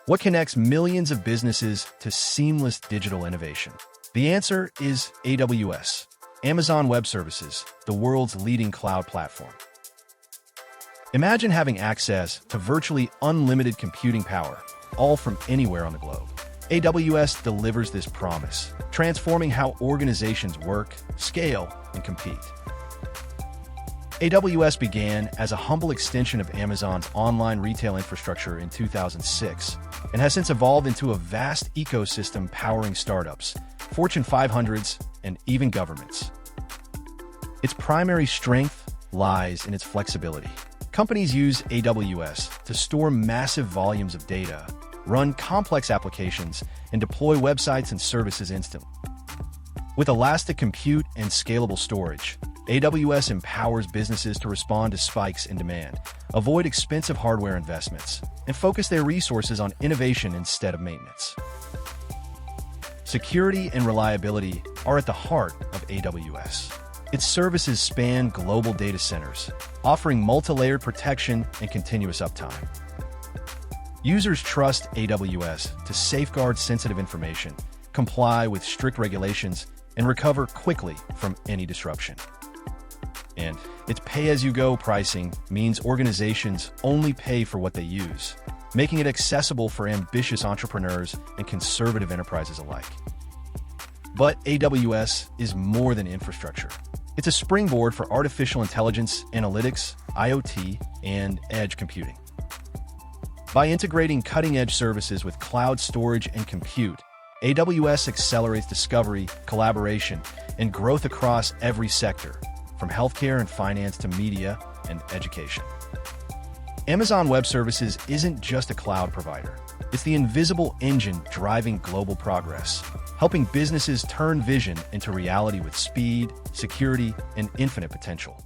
What connects millions of businesses to seamless digital innovation? The answer is AWS, Amazon Web Services, the world's leading cloud platform. Imagine having access to virtually unlimited computing power, all from anywhere on the globe. AWS delivers this promise, transforming how organizations work, scale, and compete. AWS began as a humble extension of Amazon's online retail infrastructure in 2006 and has since evolved into a vast ecosystem powering startups, Fortune 500s, and even governments. Its primary strength lies in its flexibility. Companies use AWS to store massive volumes of data, run complex applications, and deploy websites and services instantly. With elastic compute and scalable storage, AWS empowers businesses to respond to spikes in demand, avoid expensive hardware investments, and focus their resources on innovation instead of maintenance. Security and reliability are at the heart of AWS. Its services span global data centers, offering multi-layered protection and continuous uptime. Users trust AWS to safeguard sensitive information, comply with strict regulations, and recover quickly from any disruption. And its pay-as-you-go pricing means organizations only pay for what they use, making it accessible for ambitious entrepreneurs and conservative enterprises alike. But AWS is more than infrastructure. It's a springboard for artificial intelligence, analytics, IoT, and edge computing. By integrating cutting-edge services with cloud storage and compute, AWS accelerates discovery, collaboration, and growth across every sector, from healthcare and finance to media and education. Amazon Web Services isn't just a cloud provider. It's the invisible engine driving global progress, helping businesses turn vision into reality with speed, security, and infinite potential.